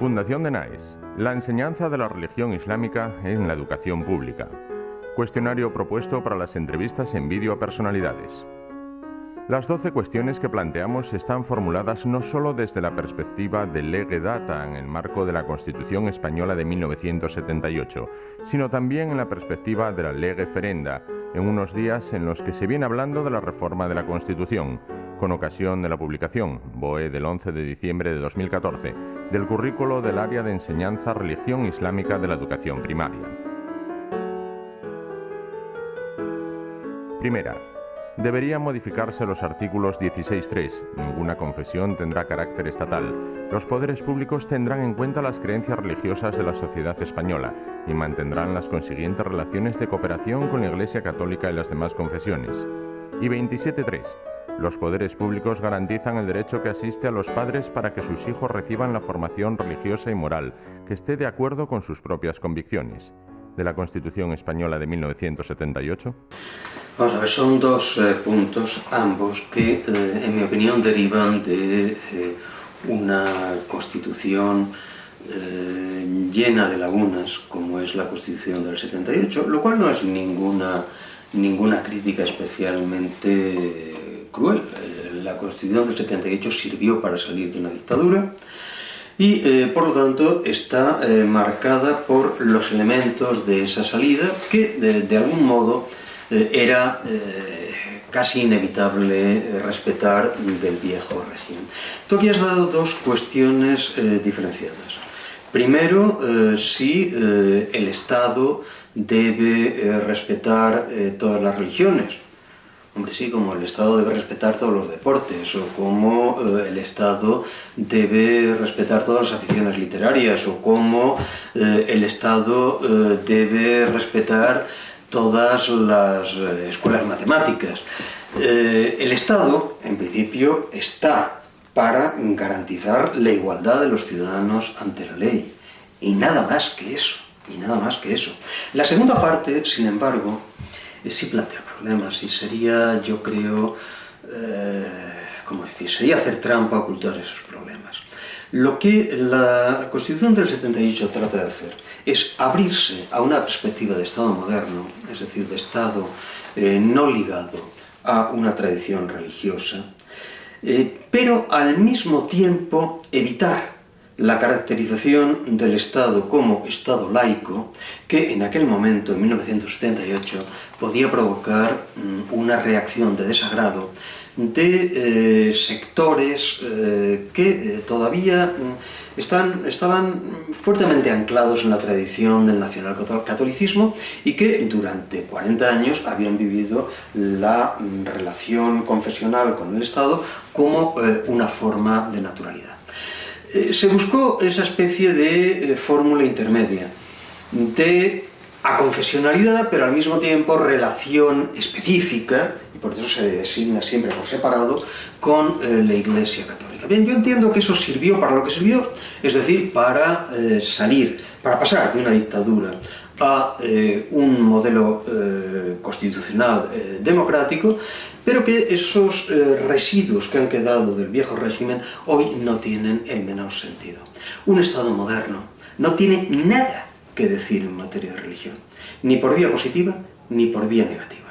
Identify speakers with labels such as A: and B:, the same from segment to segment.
A: Fundación de NAES. La enseñanza de la religión islámica en la educación pública. Cuestionario propuesto para las entrevistas en vídeo a personalidades. Las 12 cuestiones que planteamos están formuladas no solo desde la perspectiva de lege data en el marco de la Constitución Española de 1978, sino también en la perspectiva de la lege ferenda, en unos días en los que se viene hablando de la reforma de la Constitución, con ocasión de la publicación, BOE del 11 de diciembre de 2014, del currículo del área de enseñanza religión islámica de la educación primaria. Primera. Deberían modificarse los artículos 16.3. Ninguna confesión tendrá carácter estatal. Los poderes públicos tendrán en cuenta las creencias religiosas de la sociedad española y mantendrán las consiguientes relaciones de cooperación con la Iglesia Católica y las demás confesiones. Y 27.3. Los poderes públicos garantizan el derecho que asiste a los padres para que sus hijos reciban la formación religiosa y moral que esté de acuerdo con sus propias convicciones. De la Constitución Española de 1978.
B: Vamos a ver, son dos puntos, ambos, que en mi opinión derivan de una Constitución llena de lagunas, como es la Constitución del 78, lo cual no es ninguna crítica especialmente cruel. La Constitución del 78 sirvió para salir de una dictadura y, por lo tanto, está marcada por los elementos de esa salida que, de algún modo, era casi inevitable respetar del viejo régimen. Tú aquí has dado dos cuestiones diferenciadas. Primero, si el Estado debe respetar todas las religiones. Hombre, sí, como el Estado debe respetar todos los deportes, o como el Estado debe respetar todas las aficiones literarias, o como el Estado debe respetar todas las escuelas matemáticas. El Estado, en principio, está para garantizar la igualdad de los ciudadanos ante la ley. Y nada más que eso. La segunda parte, sin embargo, sí plantea problemas y sería, yo creo, sería hacer trampa ocultar esos problemas. Lo que la Constitución del 78 trata de hacer es abrirse a una perspectiva de Estado moderno, es decir, de Estado no ligado a una tradición religiosa, pero al mismo tiempo evitar la caracterización del Estado como Estado laico, que en aquel momento, en 1978, podía provocar una reacción de desagrado de sectores que todavía estaban fuertemente anclados en la tradición del nacionalcatolicismo y que durante 40 años habían vivido la relación confesional con el Estado como una forma de naturalidad. Se buscó esa especie de fórmula intermedia de aconfesionalidad, pero al mismo tiempo relación específica, y por eso se designa siempre por separado, con la Iglesia Católica. Bien, yo entiendo que eso sirvió para lo que sirvió, es decir, para pasar de una dictadura a un modelo constitucional democrático, pero que esos residuos que han quedado del viejo régimen hoy no tienen el menor sentido. Un Estado moderno no tiene nada que decir en materia de religión, ni por vía positiva ni por vía negativa.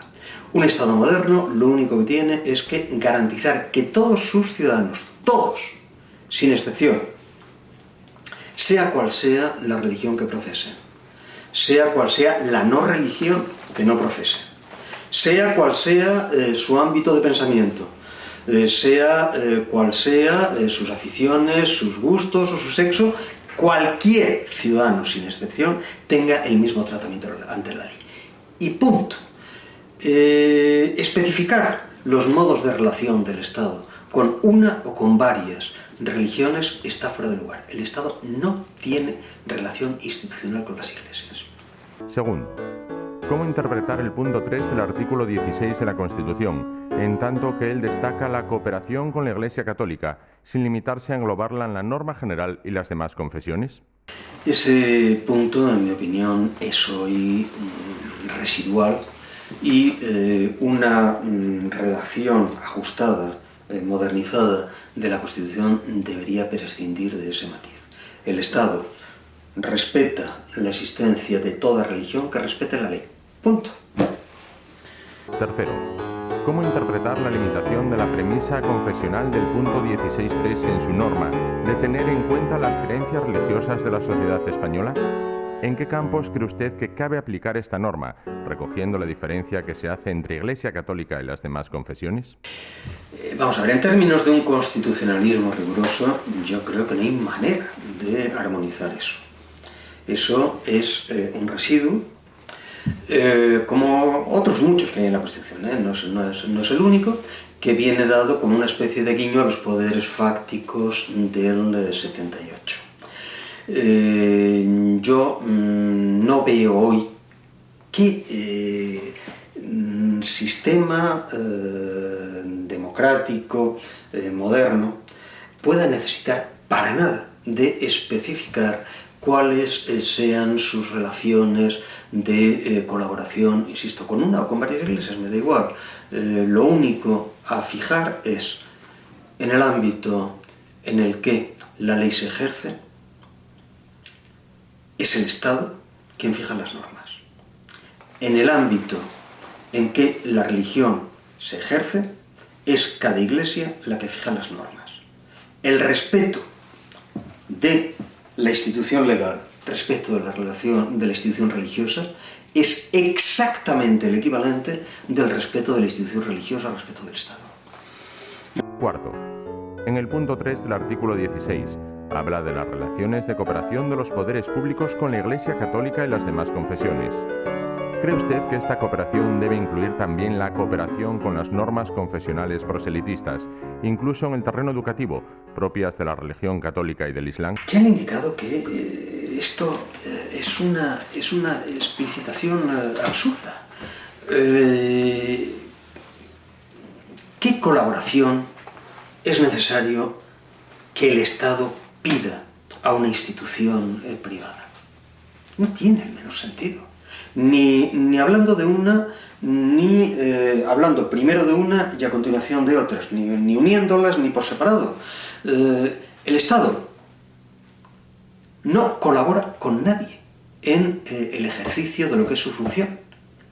B: Un Estado moderno lo único que tiene es que garantizar que todos sus ciudadanos, todos, sin excepción, sea cual sea la religión que profesen, sea cual sea la no religión que no profesen, sea cual sea su ámbito de pensamiento, sea cual sea sus aficiones, sus gustos o su sexo, cualquier ciudadano, sin excepción, tenga el mismo tratamiento ante la ley. Y punto. Especificar los modos de relación del Estado con una o con varias religiones está fuera de lugar. El Estado no tiene relación institucional con las iglesias.
A: Segundo, ¿cómo interpretar el punto 3 del artículo 16 de la Constitución, en tanto que él destaca la cooperación con la Iglesia Católica, sin limitarse a englobarla en la norma general y las demás confesiones?
B: Ese punto, en mi opinión, es hoy residual y una redacción ajustada, modernizada de la Constitución debería prescindir de ese matiz. el Estado respeta la existencia de toda religión, que respete la ley. Punto.
A: Tercero, ¿cómo interpretar la limitación de la premisa confesional del punto 16.3 en su norma de tener en cuenta las creencias religiosas de la sociedad española? ¿En qué campos cree usted que cabe aplicar esta norma, recogiendo la diferencia que se hace entre Iglesia Católica y las demás confesiones?
B: Vamos a ver, en términos de un constitucionalismo riguroso, yo creo que no hay manera de armonizar eso. Eso es un residuo, como otros muchos que hay en la Constitución, no es el único, que viene dado como una especie de guiño a los poderes fácticos del 78. Yo no veo hoy qué sistema democrático moderno pueda necesitar para nada de especificar cuáles sean sus relaciones de colaboración, insisto, con una o con varias iglesias, me da igual. Lo único a fijar es en el ámbito en el que la ley se ejerce, es el Estado quien fija las normas. En el ámbito en que la religión se ejerce, es cada iglesia la que fija las normas. El respeto de la institución legal respecto de la relación de la institución religiosa es exactamente el equivalente del respeto de la institución religiosa al respeto del Estado.
A: Cuarto, en el punto 3 del artículo 16, habla de las relaciones de cooperación de los poderes públicos con la Iglesia Católica y las demás confesiones. ¿Cree usted que esta cooperación debe incluir también la cooperación con las normas confesionales proselitistas, incluso en el terreno educativo, propias de la religión católica y del Islam?
B: Ya han indicado que esto es una explicitación absurda. ¿Qué colaboración es necesario que el Estado pida a una institución privada? No tiene el menor sentido. Ni hablando de una, ni hablando primero de una y a continuación de otras, ni uniéndolas ni por separado. El Estado no colabora con nadie en el ejercicio de lo que es su función,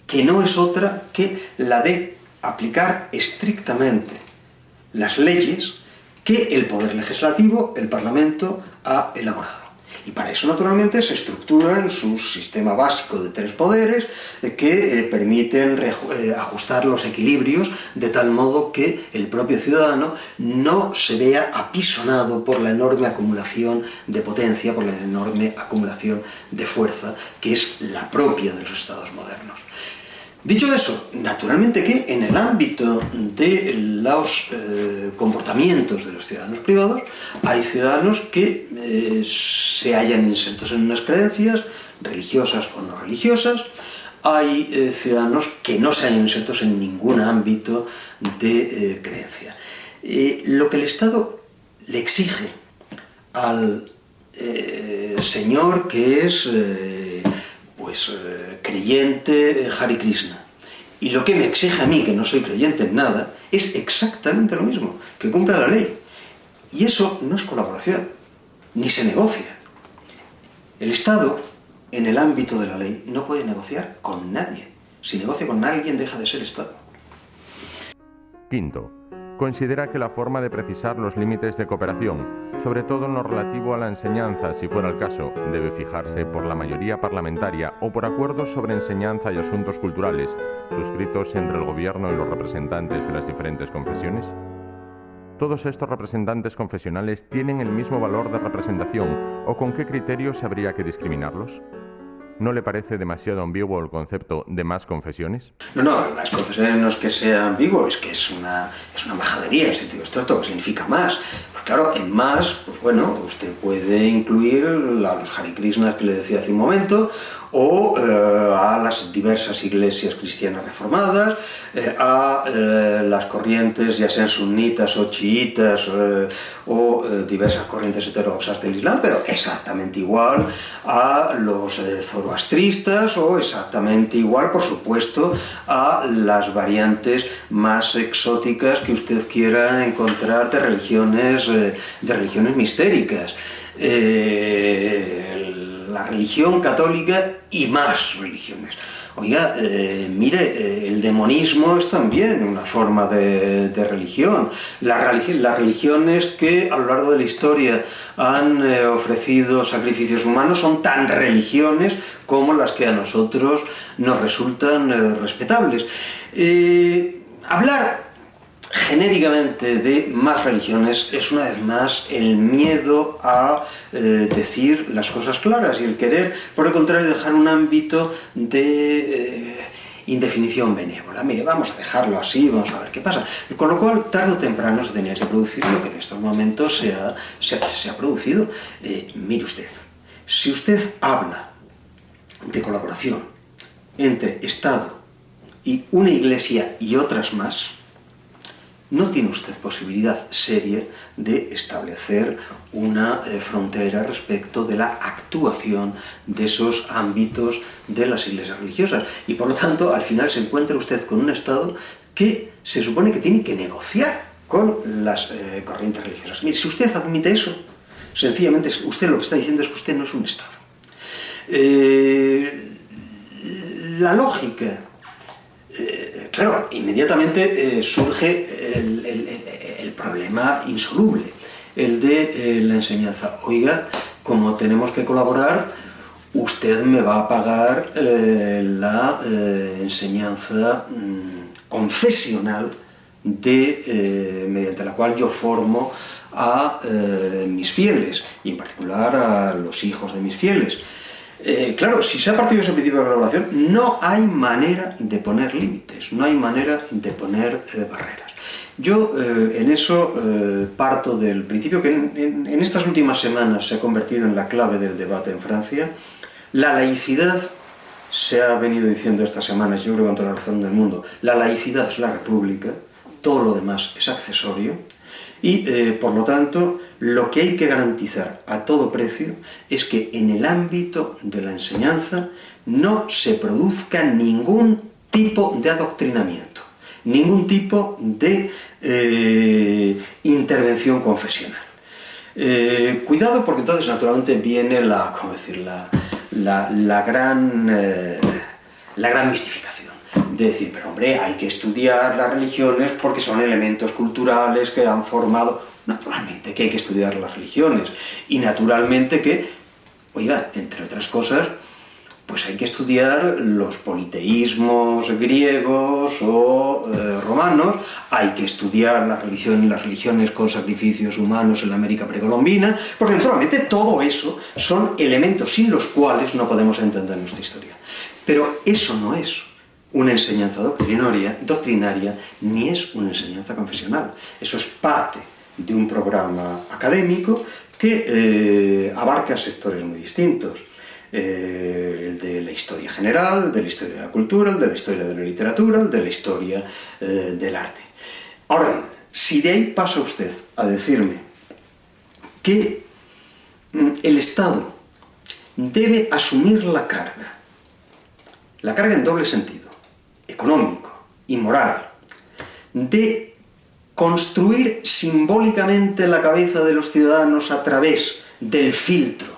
B: que no es otra que la de aplicar estrictamente las leyes que el Poder Legislativo, el Parlamento, ha elaborado. Y para eso, naturalmente, se estructura en su sistema básico de 3 poderes que permiten ajustar los equilibrios de tal modo que el propio ciudadano no se vea apisonado por la enorme acumulación de potencia, por la enorme acumulación de fuerza que es la propia de los estados modernos. Dicho eso, naturalmente que en el ámbito de los comportamientos de los ciudadanos privados hay ciudadanos que se hallan insertos en unas creencias, religiosas o no religiosas, hay ciudadanos que no se hallan insertos en ningún ámbito de creencia. Lo que el Estado le exige al señor que es creyente Hare Krishna, y lo que me exige a mí, que no soy creyente en nada, es exactamente lo mismo, que cumpla la ley. Y eso no es colaboración, ni se negocia. El Estado, en el ámbito de la ley, no puede negociar con nadie. Si negocia con alguien, deja de ser Estado.
A: Quinto, considera que la forma de precisar los límites de cooperación, sobre todo en lo relativo a la enseñanza, si fuera el caso, debe fijarse por la mayoría parlamentaria o por acuerdos sobre enseñanza y asuntos culturales, suscritos entre el Gobierno y los representantes de las diferentes confesiones. ¿Todos estos representantes confesionales tienen el mismo valor de representación o con qué criterios habría que discriminarlos? ¿No le parece demasiado ambiguo el concepto de más confesiones?
B: No, las confesiones no es que sea ambiguo, es que es una majadería en sentido estricto, que significa más. Pues claro, en más, pues bueno, usted puede incluir a los Hare Krishnas que le decía hace un momento, o a las diversas iglesias cristianas reformadas, a las corrientes ya sean sunitas o chiitas o diversas corrientes heterodoxas del Islam, pero exactamente igual a los zoroastristas o exactamente igual, por supuesto, a las variantes más exóticas que usted quiera encontrar de religiones mistéricas. La religión católica y más religiones. Oiga, mire, el demonismo es también una forma de religión. Las religiones que a lo largo de la historia han ofrecido sacrificios humanos son tan religiones como las que a nosotros nos resultan respetables. Hablar genéricamente de más religiones es una vez más el miedo a decir las cosas claras y el querer, por el contrario, dejar un ámbito de indefinición benévola. Mire, vamos a dejarlo así, vamos a ver qué pasa. Con lo cual, tarde o temprano se tenía que producir lo que en estos momentos se ha producido. Mire usted, si usted habla de colaboración entre Estado y una iglesia y otras más, no tiene usted posibilidad seria de establecer una frontera respecto de la actuación de esos ámbitos de las iglesias religiosas. Y por lo tanto, al final se encuentra usted con un Estado que se supone que tiene que negociar con las corrientes religiosas. Mire, si usted admite eso, sencillamente usted lo que está diciendo es que usted no es un Estado. La lógica... claro, inmediatamente surge el problema insoluble, el de la enseñanza. Oiga, como tenemos que colaborar, usted me va a pagar la enseñanza confesional mediante la cual yo formo a mis fieles, y en particular a los hijos de mis fieles. Claro, si se ha partido ese principio de colaboración, no hay manera de poner límites, no hay manera de poner barreras. Yo en eso parto del principio que en estas últimas semanas se ha convertido en la clave del debate en Francia. La laicidad, se ha venido diciendo estas semanas, yo creo con toda la razón del mundo, la laicidad es la república, todo lo demás es accesorio. Y, por lo tanto, lo que hay que garantizar a todo precio es que en el ámbito de la enseñanza no se produzca ningún tipo de adoctrinamiento, ningún tipo de intervención confesional. Cuidado, porque entonces naturalmente viene la gran mistificación. De decir, pero hombre, hay que estudiar las religiones porque son elementos culturales que han formado. Naturalmente que hay que estudiar las religiones y naturalmente que, oiga, entre otras cosas, pues hay que estudiar los politeísmos griegos o romanos, hay que estudiar las religiones con sacrificios humanos en la América precolombina, porque naturalmente todo eso son elementos sin los cuales no podemos entender nuestra historia. Pero eso no es una enseñanza doctrinaria, ni es una enseñanza confesional. Eso es parte de un programa académico que abarca sectores muy distintos. El de la historia general, de la historia de la cultura, el de la historia de la literatura, el de la historia del arte. Ahora bien, si de ahí pasa usted a decirme que el Estado debe asumir la carga en doble sentido, económico y moral, de construir simbólicamente la cabeza de los ciudadanos a través del filtro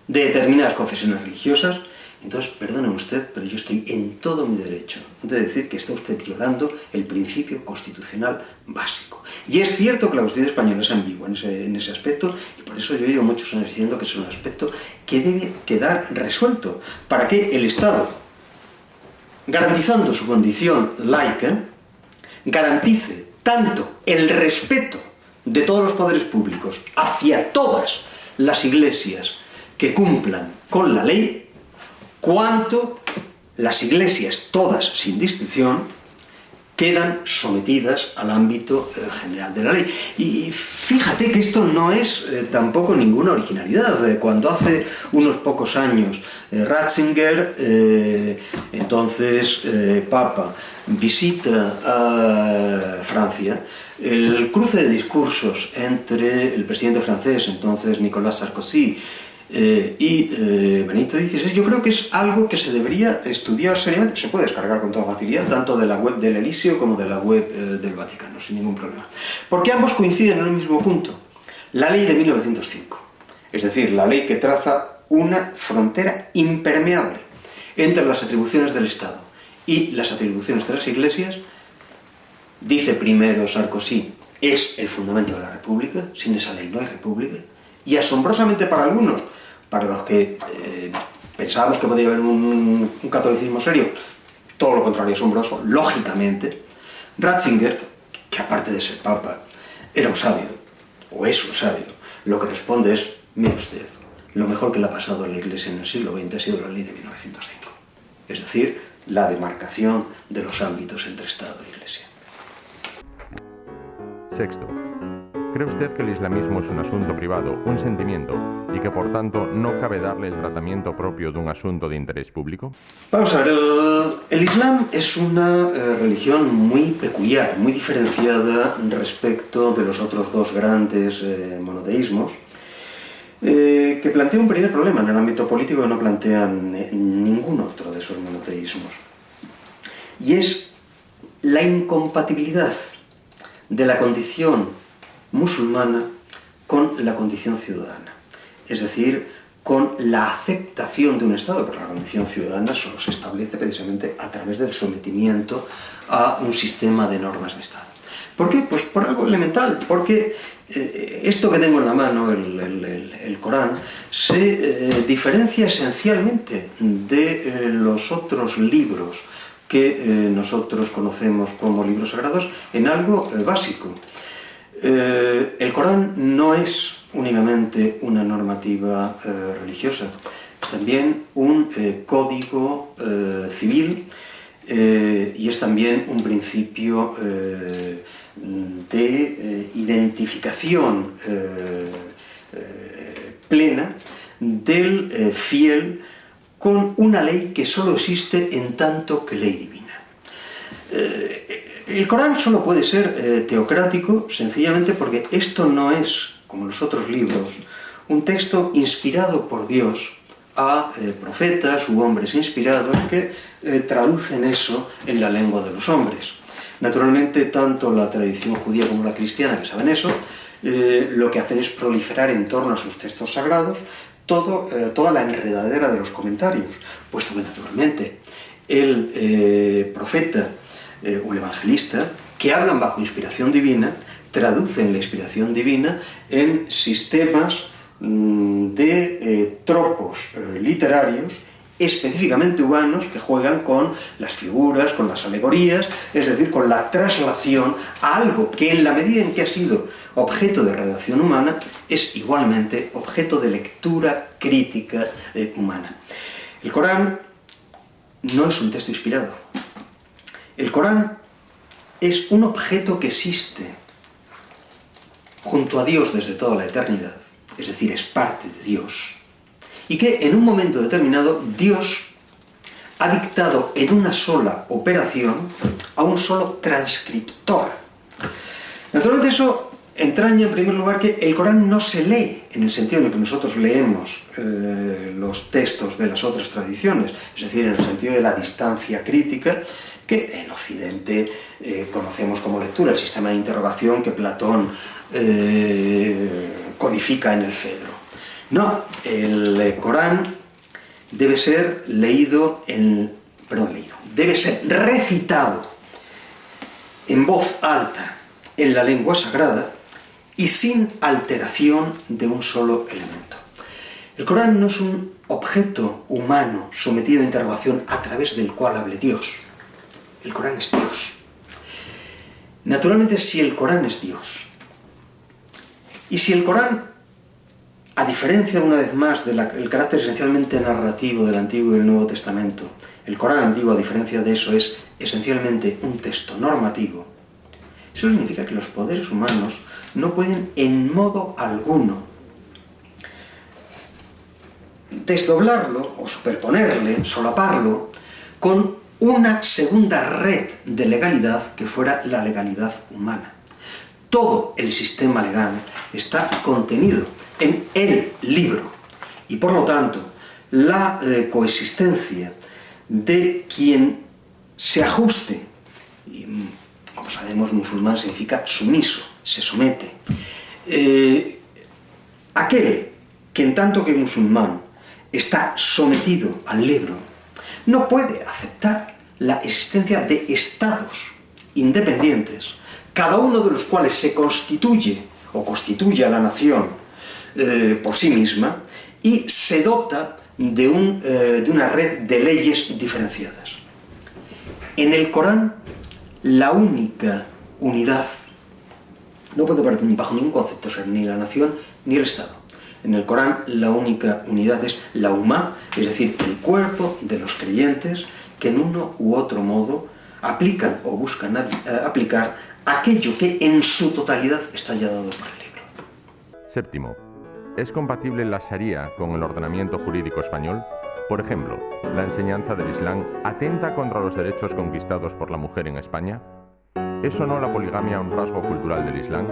B: de determinadas confesiones religiosas, entonces, perdóneme usted, pero yo estoy en todo mi derecho de decir que está usted violando el principio constitucional básico. Y es cierto que la Constitución española es ambigua en ese aspecto, y por eso yo llevo muchos años diciendo que es un aspecto que debe quedar resuelto, para que el Estado, garantizando su condición laica, garantice tanto el respeto de todos los poderes públicos hacia todas las iglesias que cumplan con la ley, cuanto las iglesias, todas sin distinción, quedan sometidas al ámbito general de la ley. Y fíjate que esto no es tampoco ninguna originalidad. Cuando hace unos pocos años Ratzinger, entonces Papa, visita a Francia, el cruce de discursos entre el presidente francés, entonces Nicolas Sarkozy, y Benito XVI, yo creo que es algo que se debería estudiar seriamente. Se puede descargar con toda facilidad, tanto de la web del Elíseo como de la web del Vaticano, sin ningún problema. Porque ambos coinciden en el mismo punto: la ley de 1905, es decir, la ley que traza una frontera impermeable entre las atribuciones del Estado y las atribuciones de las iglesias. Dice primero Sarkozy, es el fundamento de la República, sin esa ley no hay República. Y asombrosamente para algunos, para los que pensábamos que podía haber un catolicismo serio, todo lo contrario, asombroso, lógicamente, Ratzinger, que aparte de ser papa, era un sabio, o es un sabio, lo que responde es: mire usted, lo mejor que le ha pasado a la Iglesia en el siglo XX ha sido la ley de 1905, es decir, la demarcación de los ámbitos entre Estado e Iglesia.
A: Sexto. ¿Cree usted que el islamismo es un asunto privado, un sentimiento, y que por tanto no cabe darle el tratamiento propio de un asunto de interés público?
B: Vamos a ver, el Islam es una religión muy peculiar, muy diferenciada respecto de los otros dos grandes monoteísmos, que plantea un primer problema en el ámbito político que no plantean ningún otro de esos monoteísmos, y es la incompatibilidad de la condición musulmana con la condición ciudadana, es decir, con la aceptación de un Estado, porque la condición ciudadana solo se establece precisamente a través del sometimiento a un sistema de normas de Estado. ¿Por qué? Pues por algo elemental, porque esto que tengo en la mano, el Corán, se diferencia esencialmente de los otros libros que nosotros conocemos como libros sagrados en algo básico. El Corán no es únicamente una normativa religiosa, es también un código civil y es también un principio de identificación plena del fiel con una ley que solo existe en tanto que ley divina. El Corán solo puede ser teocrático sencillamente porque esto no es, como los otros libros, un texto inspirado por Dios a profetas u hombres inspirados que traducen eso en la lengua de los hombres. Naturalmente, tanto la tradición judía como la cristiana, que saben eso, lo que hacen es proliferar en torno a sus textos sagrados toda la enredadera de los comentarios, puesto que naturalmente el profeta o el evangelista, que hablan bajo inspiración divina, traducen la inspiración divina en sistemas de tropos literarios específicamente humanos que juegan con las figuras, con las alegorías, es decir, con la traslación a algo que en la medida en que ha sido objeto de redacción humana es igualmente objeto de lectura crítica humana. El Corán no es un texto inspirado. El Corán es un objeto que existe junto a Dios desde toda la eternidad, es decir, es parte de Dios, y que en un momento determinado Dios ha dictado en una sola operación a un solo transcriptor. Naturalmente eso entraña en primer lugar que el Corán no se lee en el sentido en el que nosotros leemos los textos de las otras tradiciones, es decir, en el sentido de la distancia crítica que en Occidente conocemos como lectura, el sistema de interrogación que Platón codifica en el Fedro. No, el Corán debe ser debe ser recitado en voz alta en la lengua sagrada y sin alteración de un solo elemento. El Corán no es un objeto humano sometido a interrogación a través del cual hable Dios. El Corán es Dios. Naturalmente, si el Corán es Dios, y si el Corán a diferencia, una vez más, del carácter esencialmente narrativo del Antiguo y el Nuevo Testamento, el Corán antiguo, a diferencia de eso, es esencialmente un texto normativo. Eso significa que los poderes humanos no pueden en modo alguno desdoblarlo o superponerle, solaparlo, con una segunda red de legalidad que fuera la legalidad humana. Todo el sistema legal está contenido en el libro y, por lo tanto, la coexistencia de quien se ajuste, y, como sabemos, musulmán significa sumiso, se somete, aquel que en tanto que musulmán está sometido al libro no puede aceptar la existencia de estados independientes, cada uno de los cuales se constituye o constituye a la nación por sí misma y se dota de una red de leyes diferenciadas. En el Corán, la única unidad no puede partir bajo ningún concepto ser ni la nación ni el Estado. En el Corán la única unidad es la Ummah, es decir, el cuerpo de los creyentes que en uno u otro modo aplican o buscan aplicar aquello que en su totalidad está ya dado por el libro.
A: Séptimo, ¿es compatible la Sharia con el ordenamiento jurídico español? Por ejemplo, ¿la enseñanza del Islam atenta contra los derechos conquistados por la mujer en España? ¿Es o no la poligamia un rasgo cultural del Islam?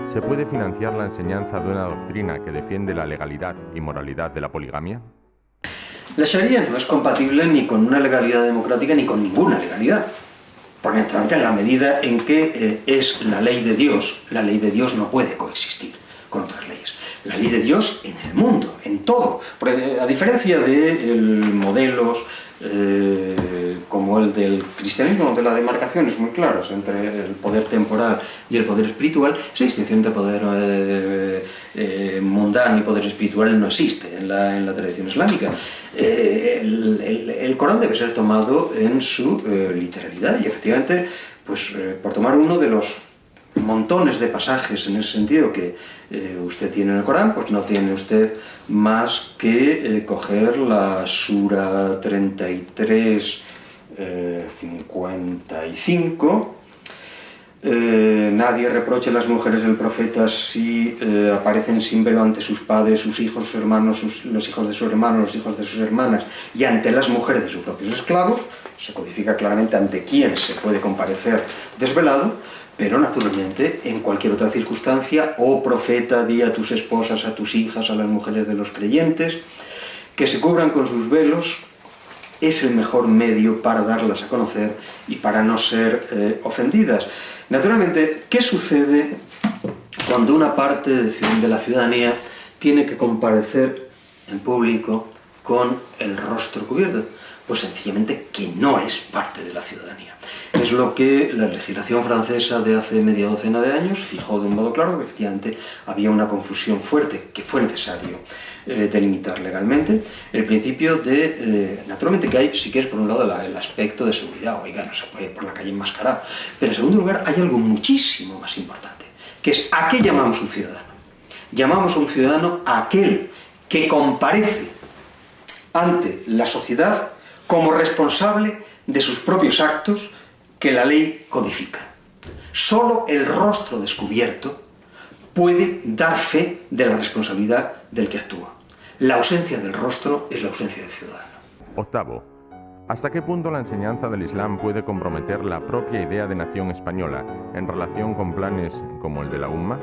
A: ¿Se puede financiar la enseñanza de una doctrina que defiende la legalidad y moralidad de la poligamia?
B: La Sharia no es compatible ni con una legalidad democrática ni con ninguna legalidad. Porque naturalmente en la medida en que es la ley de Dios no puede coexistir con otras leyes. La ley de Dios en el mundo, en todo. Porque, a diferencia de modelos como el del cristianismo, donde la demarcación es muy clara entre el poder temporal y el poder espiritual, esa distinción de poder mundano y poder espiritual no existe en la tradición islámica. El Corán debe ser tomado en su literalidad y efectivamente, pues por tomar uno de los montones de pasajes en ese sentido que usted tiene en el Corán, pues no tiene usted más que coger la Sura 33, 55. Nadie reproche a las mujeres del profeta si aparecen sin velo ante sus padres, sus hijos, sus hermanos, los hijos de sus hermanos, los hijos de sus hermanas y ante las mujeres de sus propios esclavos. Se codifica claramente ante quién se puede comparecer desvelado, pero naturalmente en cualquier otra circunstancia: oh profeta, di a tus esposas, a tus hijas, a las mujeres de los creyentes que se cubran con sus velos. Es el mejor medio para darlas a conocer y para no ser ofendidas. Naturalmente, ¿qué sucede cuando una parte de la ciudadanía tiene que comparecer en público con el rostro cubierto? Pues sencillamente que no es parte de la ciudadanía. Es lo que la legislación francesa de hace media docena de años fijó de un modo claro, que efectivamente había una confusión fuerte que fue necesario delimitar legalmente. El principio de, naturalmente que hay, si quieres, por un lado el aspecto de seguridad, oiga, no se puede ir por la calle enmascarado, pero en segundo lugar hay algo muchísimo más importante, que es ¿a qué llamamos un ciudadano? Llamamos a un ciudadano a aquel que comparece ante la sociedad como responsable de sus propios actos que la ley codifica. Solo el rostro descubierto puede dar fe de la responsabilidad del que actúa. La ausencia del rostro es la ausencia del ciudadano.
A: Octavo, ¿hasta qué punto la enseñanza del Islam puede comprometer la propia idea de nación española en relación con planes como el de la Ummah?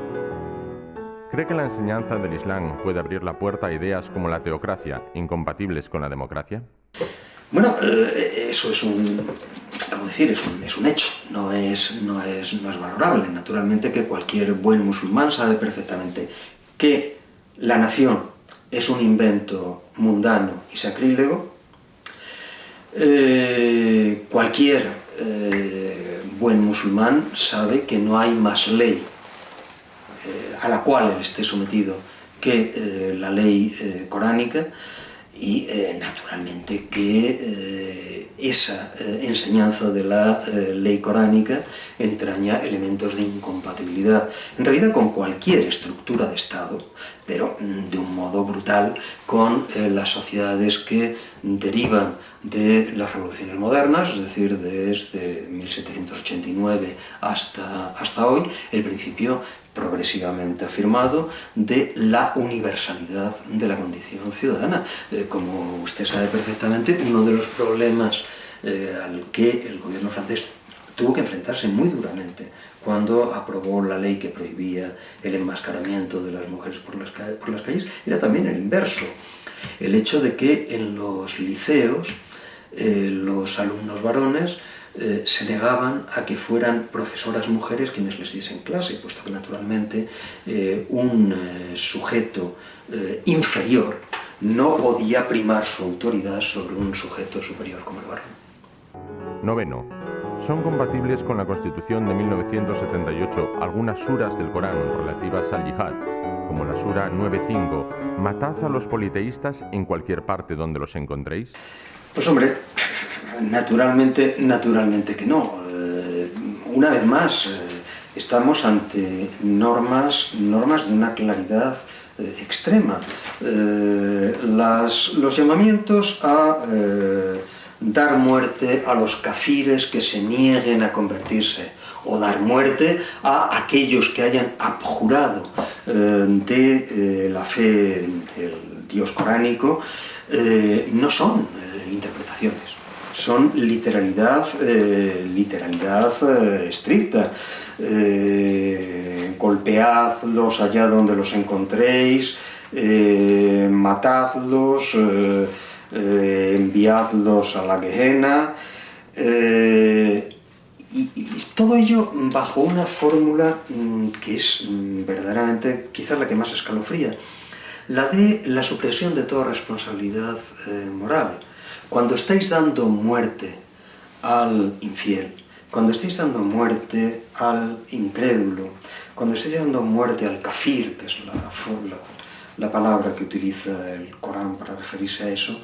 A: ¿Cree que la enseñanza del Islam puede abrir la puerta a ideas como la teocracia, incompatibles con la democracia?
B: Bueno, eso es un hecho, no es valorable. Naturalmente que cualquier buen musulmán sabe perfectamente que la nación es un invento mundano y sacrílego. Cualquier buen musulmán sabe que no hay más ley a la cual él esté sometido que la ley coránica. Y naturalmente que esa enseñanza de la ley coránica entraña elementos de incompatibilidad, en realidad con cualquier estructura de Estado, pero de un modo brutal con las sociedades que derivan de las revoluciones modernas, es decir, desde 1789 hasta hoy, el principio progresivamente afirmado de la universalidad de la condición ciudadana. Como usted sabe perfectamente, uno de los problemas al que el gobierno francés tuvo que enfrentarse muy duramente cuando aprobó la ley que prohibía el enmascaramiento de las mujeres por las calles, era también el inverso. El hecho de que en los liceos los alumnos varones se negaban a que fueran profesoras mujeres quienes les diesen clase, puesto que naturalmente un sujeto inferior no podía primar su autoridad sobre un sujeto superior como el varón.
A: Noveno. ¿Son compatibles con la Constitución de 1978 algunas suras del Corán relativas al yihad, como la sura 9.5, matad a los politeístas en cualquier parte donde los encontréis?
B: Pues hombre, naturalmente que no. Una vez más, estamos ante normas de una claridad extrema. Los llamamientos a dar muerte a los kafires que se nieguen a convertirse, o dar muerte a aquellos que hayan abjurado de la fe del Dios coránico, no son interpretaciones, son literalidad estricta. Golpeadlos allá donde los encontréis, matadlos, enviadlos a la Gehenna, y todo ello bajo una fórmula que es verdaderamente quizás la que más escalofría, la de la supresión de toda responsabilidad moral. Cuando estáis dando muerte al infiel, cuando estáis dando muerte al incrédulo, cuando estáis dando muerte al kafir, que es la palabra que utiliza el Corán para referirse a eso,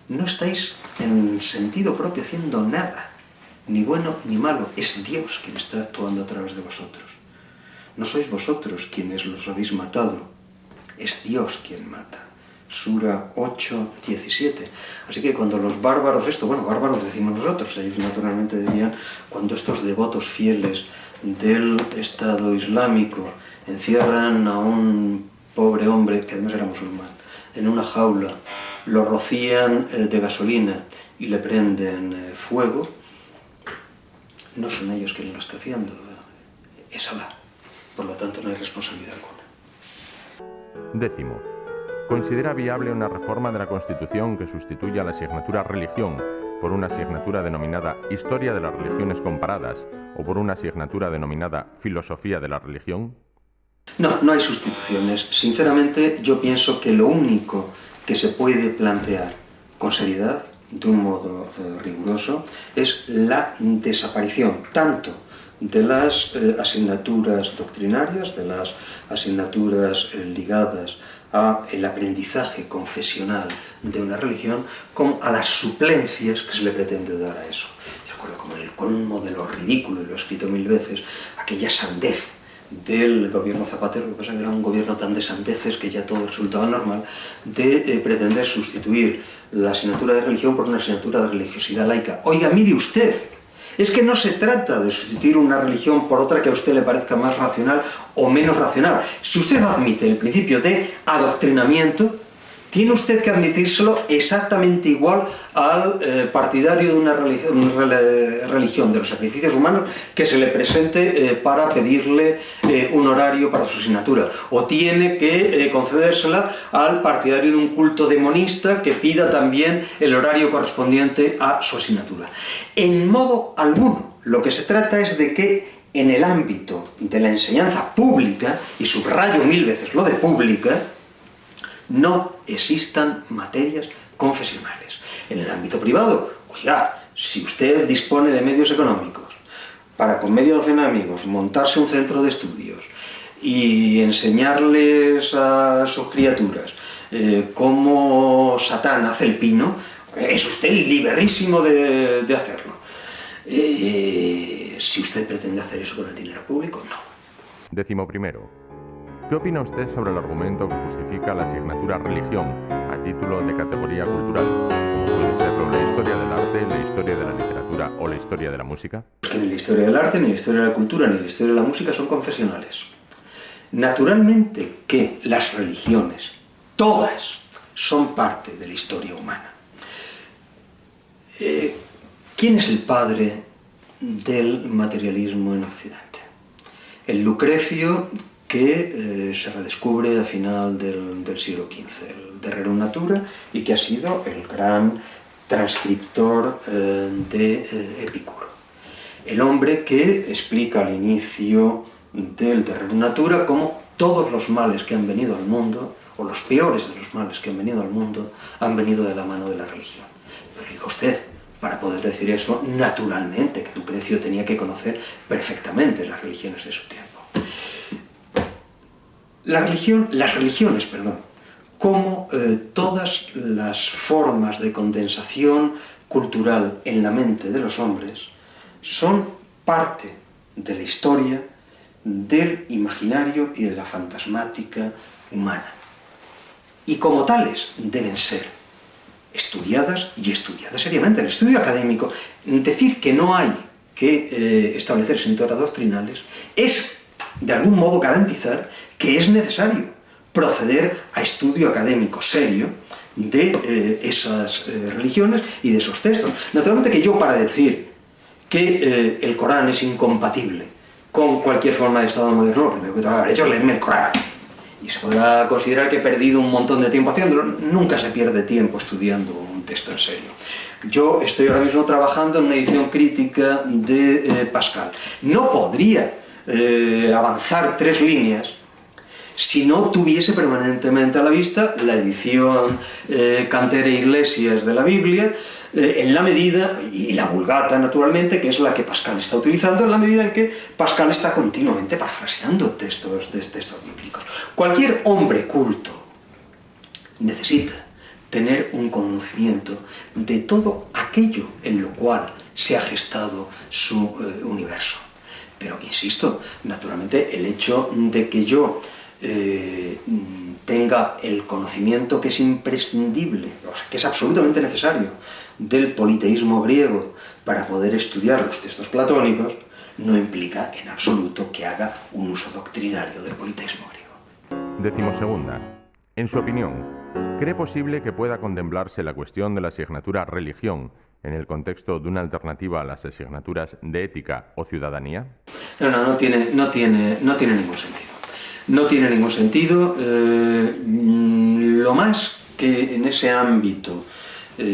B: no estáis en sentido propio haciendo nada, ni bueno ni malo. Es Dios quien está actuando a través de vosotros. No sois vosotros quienes los habéis matado, es Dios quien mata. Sura 8:17. Así que cuando los bárbaros, bárbaros decimos nosotros, ellos naturalmente dirían, cuando estos devotos fieles del Estado Islámico encierran a un pobre hombre, que además era musulmán, en una jaula, lo rocían de gasolina y le prenden fuego, no son ellos quienes lo están haciendo, es Alá. Por lo tanto, no hay responsabilidad alguna.
A: Décimo. ¿Considera viable una reforma de la Constitución que sustituya la asignatura religión por una asignatura denominada Historia de las religiones comparadas o por una asignatura denominada Filosofía de la religión?
B: No hay sustituciones. Sinceramente, yo pienso que lo único que se puede plantear con seriedad, de un modo riguroso, es la desaparición tanto de las asignaturas doctrinarias, de las asignaturas ligadas a el aprendizaje confesional de una religión, como a las suplencias que se le pretende dar a eso. Yo recuerdo como el colmo de lo ridículo, y lo he escrito 1000 veces, aquella sandez del gobierno Zapatero, lo que pasa es que era un gobierno tan de sandeces que ya todo resultaba normal, de pretender sustituir la asignatura de religión por una asignatura de religiosidad laica. Oiga, mire usted, es que no se trata de sustituir una religión por otra que a usted le parezca más racional o menos racional. Si usted admite el principio de adoctrinamiento, tiene usted que admitírselo exactamente igual al partidario de una religión de los sacrificios humanos que se le presente para pedirle un horario para su asignatura. O tiene que concedérsela al partidario de un culto demonista que pida también el horario correspondiente a su asignatura. En modo alguno, lo que se trata es de que en el ámbito de la enseñanza pública, y subrayo 1000 veces lo de pública, no existan materias confesionales. En el ámbito privado, oiga, si usted dispone de medios económicos para con media docena de amigos montarse un centro de estudios y enseñarles a sus criaturas cómo Satán hace el pino, es usted liberísimo de hacerlo. Si usted pretende hacer eso con el dinero público, no.
A: 11. ¿Qué opina usted sobre el argumento que justifica la asignatura religión a título de categoría cultural? ¿Puede serlo la historia del arte, la historia de la literatura o la historia de la música?
B: Que ni la historia del arte, ni la historia de la cultura, ni la historia de la música son confesionales. Naturalmente que las religiones, todas, son parte de la historia humana. ¿Quién es el padre del materialismo en Occidente? El Lucrecio, que se redescubre a final del siglo XV, el de Rerum Natura, y que ha sido el gran transcriptor de Epicuro. El hombre que explica al inicio del de Rerum Natura cómo todos los males que han venido al mundo, o los peores de los males que han venido al mundo, han venido de la mano de la religión. Pero diga usted, para poder decir eso, naturalmente que Lucrecio tenía que conocer perfectamente las religiones de su tiempo. Las religiones, como todas las formas de condensación cultural en la mente de los hombres, son parte de la historia, del imaginario y de la fantasmática humana. Y como tales deben ser estudiadas y estudiadas seriamente. El estudio académico, decir que no hay que establecer sintoras doctrinales, es de algún modo garantizar que es necesario proceder a estudio académico serio de esas religiones y de esos textos. Naturalmente que yo, para decir que el Corán es incompatible con cualquier forma de Estado moderno, primero que haber hecho leerme el Corán. Y se podrá considerar que he perdido un montón de tiempo haciéndolo. Nunca se pierde tiempo estudiando un texto en serio. Yo estoy ahora mismo trabajando en una edición crítica de Pascal. No podría avanzar 3 líneas si no tuviese permanentemente a la vista la edición Cantera e Iglesias de la Biblia, en la medida, y la Vulgata naturalmente, que es la que Pascal está utilizando, en la medida en que Pascal está continuamente parafraseando textos bíblicos. Cualquier hombre culto necesita tener un conocimiento de todo aquello en lo cual se ha gestado su universo. Pero, insisto, naturalmente el hecho de que yo tenga el conocimiento que es imprescindible, o sea, que es absolutamente necesario, del politeísmo griego para poder estudiar los textos platónicos, no implica en absoluto que haga un uso doctrinario del politeísmo griego.
A: 12ª. En su opinión, ¿cree posible que pueda contemplarse la cuestión de la asignatura religión en el contexto de una alternativa a las asignaturas de ética o ciudadanía?
B: No tiene ningún sentido. No tiene ningún sentido. Lo más que en ese ámbito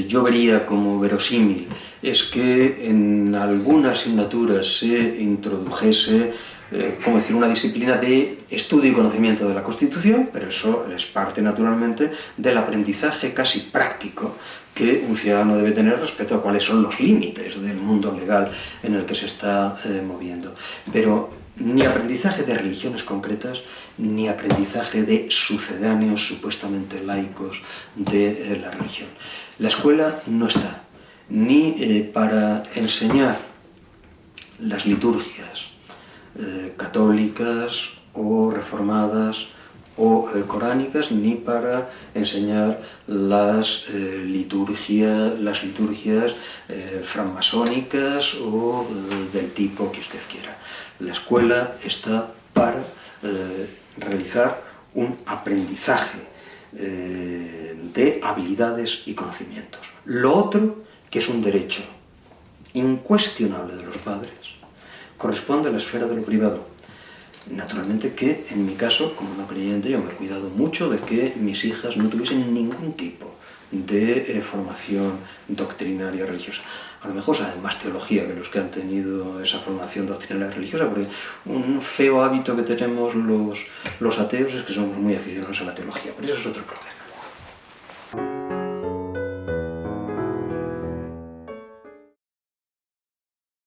B: yo vería como verosímil es que en algunas asignaturas se introdujese una disciplina de estudio y conocimiento de la Constitución, pero eso es parte naturalmente del aprendizaje casi práctico que un ciudadano debe tener respecto a cuáles son los límites del mundo legal en el que se está moviendo. Pero ni aprendizaje de religiones concretas, ni aprendizaje de sucedáneos supuestamente laicos de la religión. La escuela no está ni para enseñar las liturgias católicas o reformadas o coránicas, ni para enseñar las liturgias francmasónicas o del tipo que usted quiera. La escuela está para realizar un aprendizaje de habilidades y conocimientos. Lo otro, que es un derecho incuestionable de los padres, corresponde a la esfera de lo privado. Naturalmente que, en mi caso, como no creyente, yo me he cuidado mucho de que mis hijas no tuviesen ningún tipo de formación doctrinaria religiosa. A lo mejor saben más teología que los que han tenido esa formación doctrinaria religiosa, porque un feo hábito que tenemos los ateos es que somos muy aficionados a la teología, pero eso es otro problema.